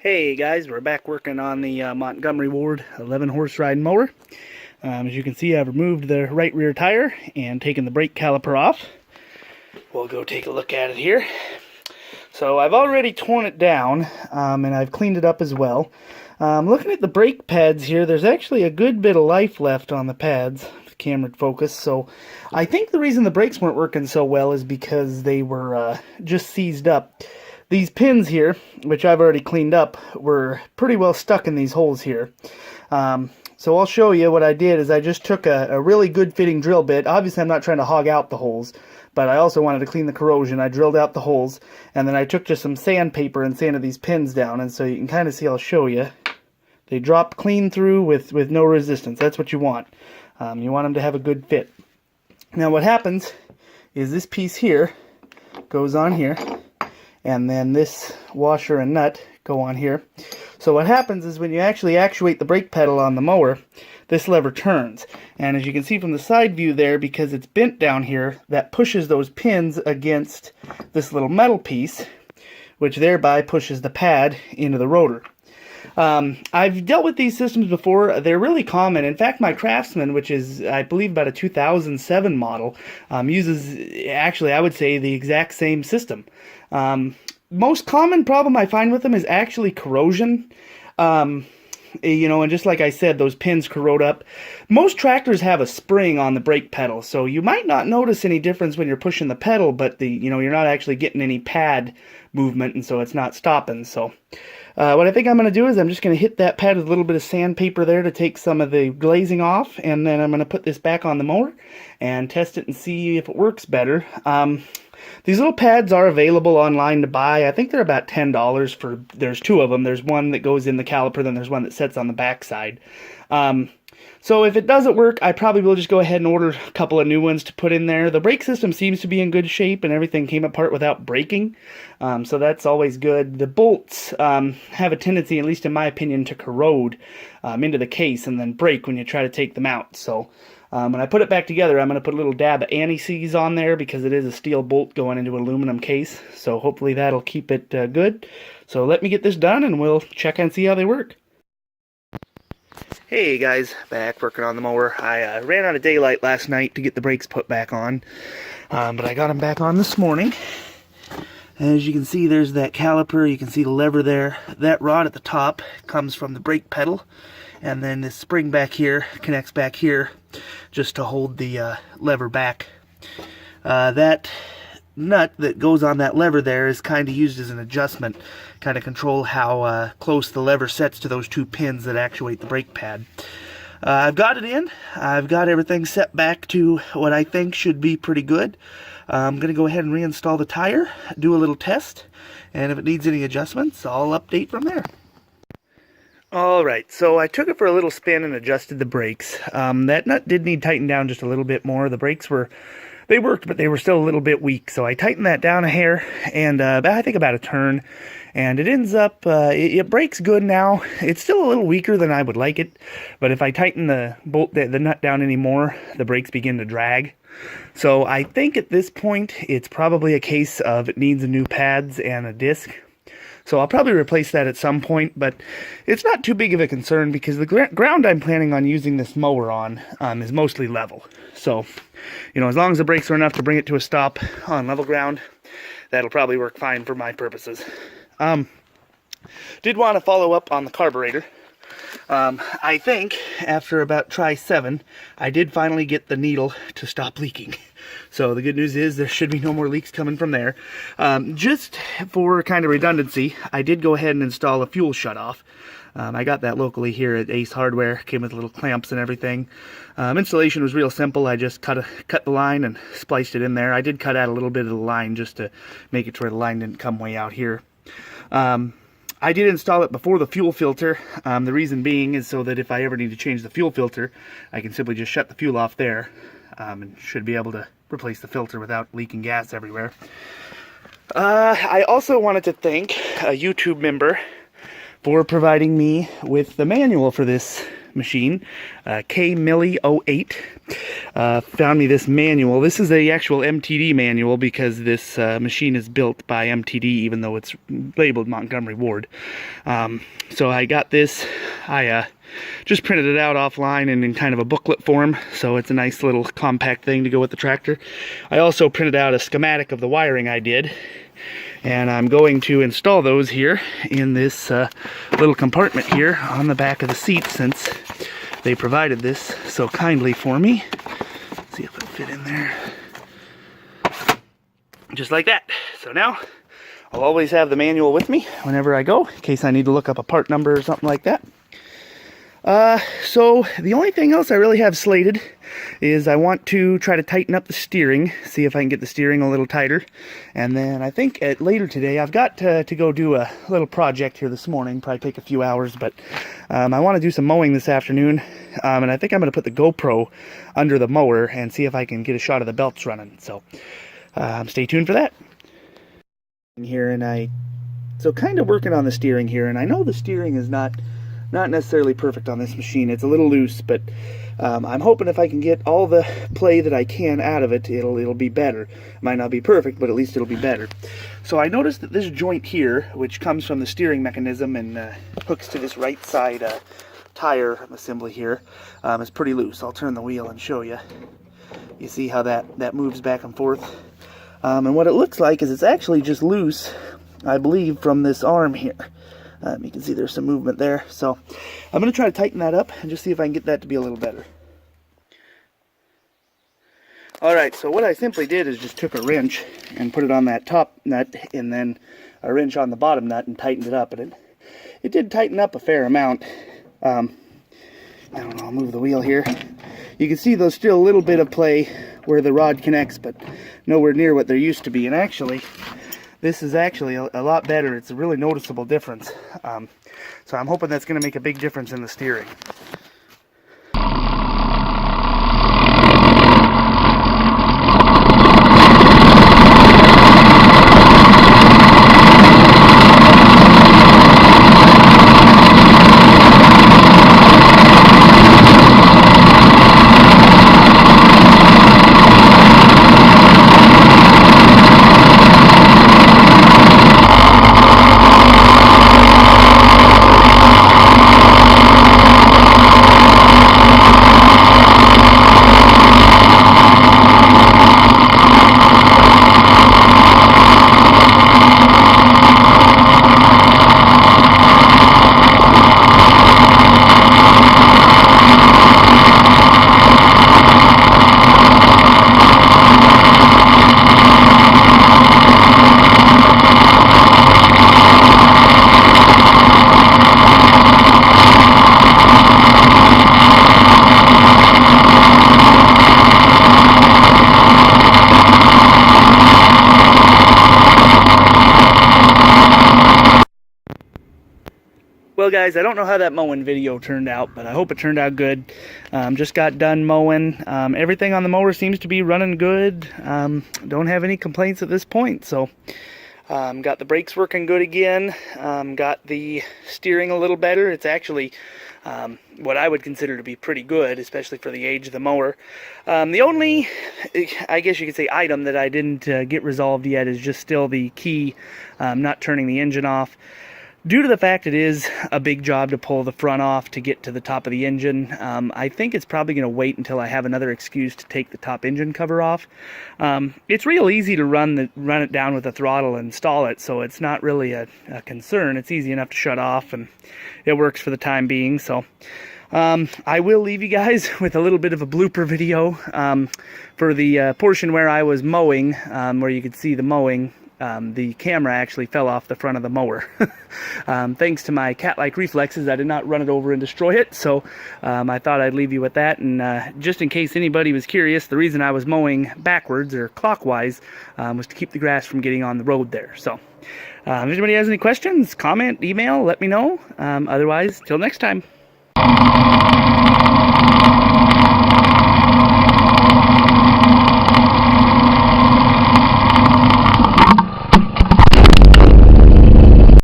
Hey guys, we're back working on the Montgomery Ward 11 horse riding mower. As you can see, I've removed the right rear tire and taken the brake caliper off. We'll go take a look at it here. So I've already torn it down and I've cleaned it up as well. Looking at the brake pads here, there's actually a good bit of life left on the pads, the camera focus. So I think the reason the brakes weren't working so well is because they were just seized up. These pins here, which I've already cleaned up, were pretty well stuck in these holes here. So I'll show you what I did is I just took a really good fitting drill bit. Obviously I'm not trying to hog out the holes, but I also wanted to clean the corrosion. I drilled out the holes, and then I took just some sandpaper and sanded these pins down, and so you can kind of see, I'll show you. They drop clean through with no resistance. That's what you want. You want them to have a good fit. Now what happens is this piece here goes on here, and then this washer and nut go on here. So what happens is when you actually actuate the brake pedal on the mower, this lever turns. And as you can see from the side view there, because it's bent down here, that pushes those pins against this little metal piece, which thereby pushes the pad into the rotor. I've dealt with these systems before. They're really common. In fact, my Craftsman, which is, I believe, about a 2007 model, uses, actually, I would say, the exact same system. Most common problem I find with them is actually corrosion. You know, and just like I said, those pins corrode up. Most tractors have a spring on the brake pedal, so you might not notice any difference when you're pushing the pedal, but you're not actually getting any pad movement, and so it's not stopping. So what I think I'm going to do is I'm just going to hit that pad with a little bit of sandpaper there to take some of the glazing off, and then I'm going to put this back on the mower and test it and see if it works better. These little pads are available online to buy. I think they're about $10 for, there's two of them. There's one that goes in the caliper, then there's one that sits on the back side. So if it doesn't work, I probably will just go ahead and order a couple of new ones to put in there. The brake system seems to be in good shape and everything came apart without breaking. So that's always good. The bolts have a tendency, at least in my opinion, to corrode into the case and then break when you try to take them out. So when I put it back together, I'm going to put a little dab of anti-seize on there because it is a steel bolt going into an aluminum case. So hopefully that'll keep it good. So let me get this done and we'll check and see how they work. Hey guys, back working on the mower. I ran out of daylight last night to get the brakes put back on, but I got them back on this morning. As you can see, there's that caliper. You can see the lever there. That rod at the top comes from the brake pedal, and then this spring back here connects back here just to hold the lever back. That nut that goes on that lever there is kind of used as an adjustment, kind of control how close the lever sets to those two pins that actuate the brake pad. I've got it in. I've got everything set back to what I think should be pretty good. I'm going to go ahead and reinstall the tire, do a little test, and if it needs any adjustments, I'll update from there. Alright, so I took it for a little spin and adjusted the brakes. That nut did need tightened down just a little bit more. The brakes they worked, but they were still a little bit weak. So I tightened that down a hair, and I think about a turn, and it ends up, it brakes good now. It's still a little weaker than I would like it, but if I tighten the nut down anymore, the brakes begin to drag. So I think at this point, it's probably a case of it needs new pads and a disc. So I'll probably replace that at some point, but it's not too big of a concern because the ground I'm planning on using this mower on is mostly level. So, as long as the brakes are enough to bring it to a stop on level ground, that'll probably work fine for my purposes. Did want to follow up on the carburetor. I think after about try 7, I did finally get the needle to stop leaking. So the good news is there should be no more leaks coming from there. Just for kind of redundancy, I did go ahead and install a fuel shutoff. I got that locally here at Ace Hardware. Came with little clamps and everything. Installation was real simple. I just cut the line and spliced it in there. I did cut out a little bit of the line just to make it to where the line didn't come way out here. I did install it before the fuel filter. The reason being is so that if I ever need to change the fuel filter, I can simply just shut the fuel off there and should be able to replace the filter without leaking gas everywhere. I also wanted to thank a YouTube member for providing me with the manual for this machine, K-Millie08. Found me this manual. This is the actual MTD manual because this machine is built by MTD, even though it's labeled Montgomery Ward. So I got this. I just printed it out offline and in kind of a booklet form, so it's a nice little compact thing to go with the tractor. I also printed out a schematic of the wiring I did, and I'm going to install those here in this little compartment here on the back of the seat, since they provided this so kindly for me. Let's see if it'll fit in there. Just like that. So now I'll always have the manual with me whenever I go, in case I need to look up a part number or something like that. So the only thing else I really have slated is I want to try to tighten up the steering, see if I can get the steering a little tighter. And then I think later today, I've got to go do a little project here this morning, probably take a few hours, but I want to do some mowing this afternoon. And I think I'm going to put the GoPro under the mower and see if I can get a shot of the belts running. So stay tuned for that. Here, and so kind of working on the steering here, and I know the steering is not necessarily perfect on this machine. It's a little loose, but I'm hoping if I can get all the play that I can out of it, it'll be better. It might not be perfect, but at least it'll be better. So I noticed that this joint here, which comes from the steering mechanism and hooks to this right side tire assembly here, is pretty loose. I'll turn the wheel and show you. You see how that moves back and forth? And what it looks like is it's actually just loose, I believe, from this arm here. You can see there's some movement there. So I'm going to try to tighten that up and just see if I can get that to be a little better. Alright, so what I simply did is just took a wrench and put it on that top nut, and then a wrench on the bottom nut, and tightened it up. And it did tighten up a fair amount. I don't know, I'll move the wheel here. You can see there's still a little bit of play where the rod connects, but nowhere near what there used to be. And actually, this is actually a lot better. It's a really noticeable difference. So I'm hoping that's going to make a big difference in the steering. Well guys, I don't know how that mowing video turned out, but I hope it turned out good. Just got done mowing. Everything on the mower seems to be running good. Don't have any complaints at this point. So got the brakes working good again. Got the steering a little better. It's actually what I would consider to be pretty good, especially for the age of the mower. The only, I guess you could say, item that I didn't get resolved yet is just still the key not turning the engine off. Due to the fact it is a big job to pull the front off to get to the top of the engine, I think it's probably going to wait until I have another excuse to take the top engine cover off. It's real easy to run it down with the throttle and install it, so it's not really a concern. It's easy enough to shut off, and it works for the time being. So I will leave you guys with a little bit of a blooper video for the portion where I was mowing, where you could see the mowing. The camera actually fell off the front of the mower. Thanks to my cat-like reflexes, I did not run it over and destroy it, so I thought I'd leave you with that. And just in case anybody was curious, the reason I was mowing backwards or clockwise was to keep the grass from getting on the road there. So if anybody has any questions, comment, email, let me know. Otherwise, till next time.